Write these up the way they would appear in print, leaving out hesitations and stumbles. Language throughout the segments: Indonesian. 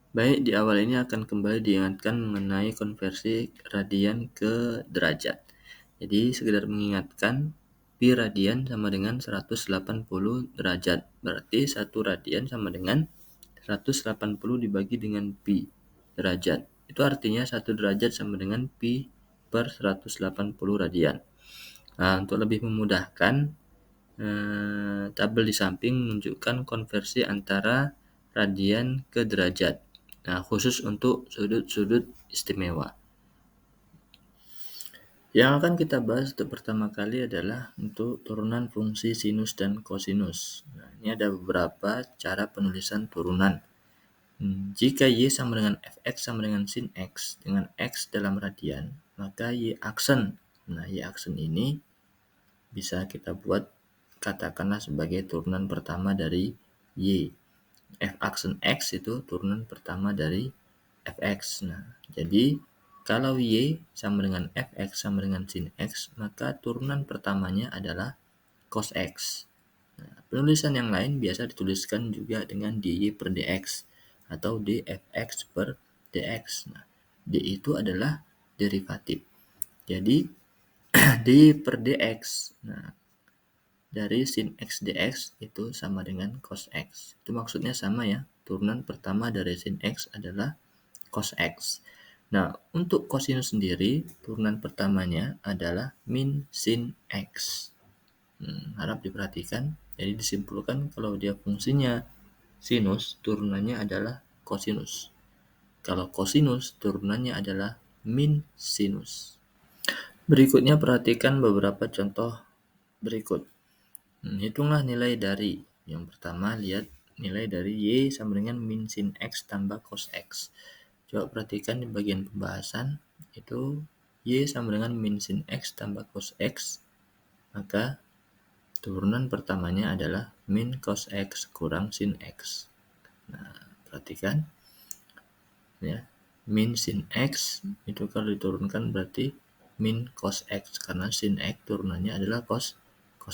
Baik, di awal ini akan kembali diingatkan mengenai konversi radian ke derajat. Jadi, sekedar mengingatkan, pi radian sama dengan 180 derajat. Berarti 1 radian sama dengan 180 dibagi dengan pi derajat. Itu artinya 1 derajat sama dengan pi per 180 radian. Nah, untuk lebih memudahkan, tabel di samping menunjukkan konversi antara radian ke derajat. Nah, khusus untuk sudut-sudut istimewa. Yang akan kita bahas untuk pertama kali adalah untuk turunan fungsi sinus dan kosinus. Nah, ini ada beberapa cara penulisan turunan. Jika Y sama dengan Fx sama dengan sin X dengan X dalam radian, maka Y aksen. Nah, Y aksen ini bisa kita buat katakanlah sebagai turunan pertama dari Y. F aksen X itu turunan pertama dari Fx. Nah, jadi kalau Y sama dengan Fx sama dengan sin X, maka turunan pertamanya adalah cos X. Nah, penulisan yang lain biasa dituliskan juga dengan dy per dx atau dfx per dx. Nah, d itu adalah derivatif. Jadi, d per dx. Nah, dari sin X dx itu sama dengan cos X. Itu maksudnya sama ya. Turunan pertama dari sin X adalah cos X. Nah, untuk kosinus sendiri, turunan pertamanya adalah min sin X. Harap diperhatikan. Jadi disimpulkan kalau dia fungsinya sinus, turunannya adalah kosinus. Kalau kosinus, turunannya adalah min sinus. Berikutnya perhatikan beberapa contoh berikut. Hitunglah nilai dari. Yang pertama, lihat nilai dari Y sama dengan min sin X tambah cos X. Coba perhatikan di bagian pembahasan, itu Y sama dengan min sin X tambah cos X, maka turunan pertamanya adalah min cos X kurang sin X. Nah, perhatikan ya, min sin X itu kalau diturunkan berarti min cos X karena sin X turunannya adalah cos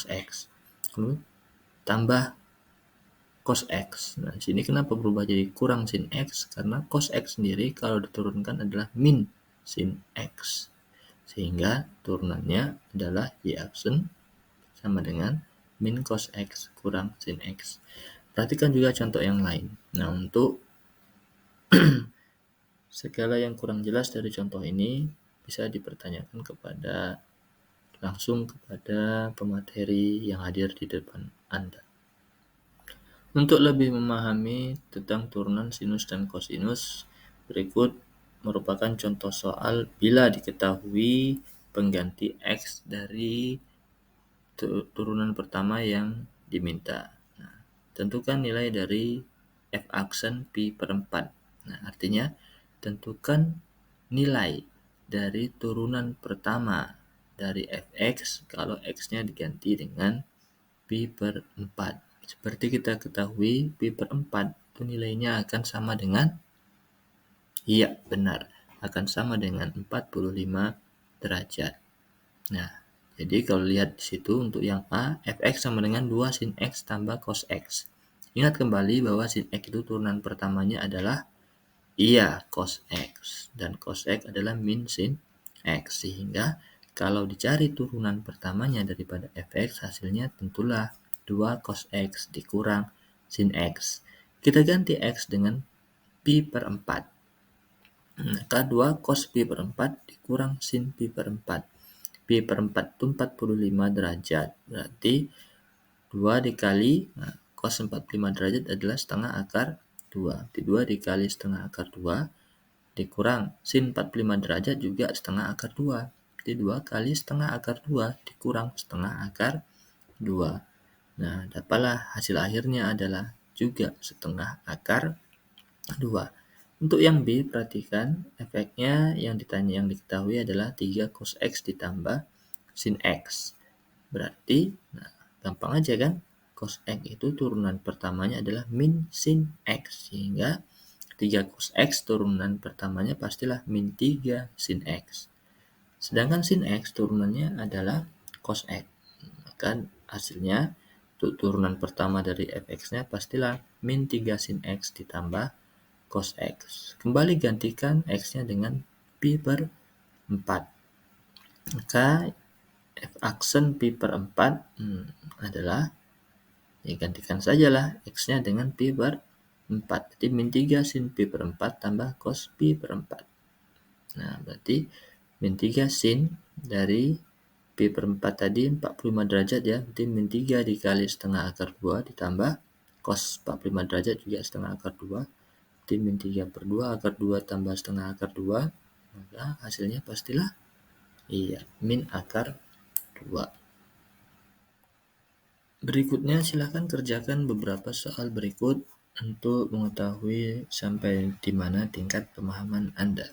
X. Lalu tambah cos X. Nah, di sini kenapa berubah jadi kurang sin X? Karena cos X sendiri kalau diturunkan adalah min sin X. Sehingga turunannya adalah Y aksen sama dengan min cos X kurang sin X. Perhatikan juga contoh yang lain. Nah, untuk segala yang kurang jelas dari contoh ini bisa dipertanyakan langsung kepada pemateri yang hadir di depan Anda. Untuk lebih memahami tentang turunan sinus dan kosinus, berikut merupakan contoh soal bila diketahui pengganti X dari turunan pertama yang diminta. Nah, tentukan nilai dari F aksen pi per 4. Nah, artinya tentukan nilai dari turunan pertama dari Fx kalau X-nya diganti dengan pi per 4. Seperti kita ketahui, pi per 4 itu nilainya akan sama dengan, iya benar, akan sama dengan 45 derajat. Nah, jadi kalau lihat di situ untuk yang A, Fx sama dengan 2 sin X tambah cos X. Ingat kembali bahwa sin X itu turunan pertamanya adalah, iya, cos X. Dan cos X adalah min sin X. Sehingga kalau dicari turunan pertamanya daripada Fx, hasilnya tentulah 2 cos X dikurang sin X. Kita ganti X dengan pi per 4. Maka 2 cos pi per 4 dikurang sin pi per 4. Pi per 4 itu 45 derajat. Berarti 2 dikali, cos 45 derajat adalah setengah akar 2. 2 dikali setengah akar 2 dikurang sin 45 derajat juga setengah akar 2. Jadi 2 kali setengah akar 2 dikurang setengah akar 2. Nah, dapatlah hasil akhirnya adalah juga setengah akar 2. Untuk yang B, perhatikan efeknya yang diketahui adalah 3 cos X ditambah sin X. Berarti, gampang aja kan? Cos X itu turunan pertamanya adalah min sin X. Sehingga 3 cos X turunan pertamanya pastilah min 3 sin X. Sedangkan sin X turunannya adalah cos X. Maka hasilnya untuk turunan pertama dari Fx-nya pastilah min 3 sin X ditambah cos X. Kembali gantikan X-nya dengan pi per 4. Maka F aksen pi per 4 adalah, ya gantikan sajalah X-nya dengan pi per 4. Jadi min 3 sin pi per 4 tambah cos pi per 4. Nah, berarti min 3 sin dari pi per 4 tadi 45 derajat ya. Berarti min 3 dikali setengah akar 2 ditambah cos 45 derajat juga setengah akar 2. Berarti min 3 per 2 akar 2 tambah setengah akar 2. Maka hasilnya pastilah min akar 2. Berikutnya silakan kerjakan beberapa soal berikut untuk mengetahui sampai di mana tingkat pemahaman Anda.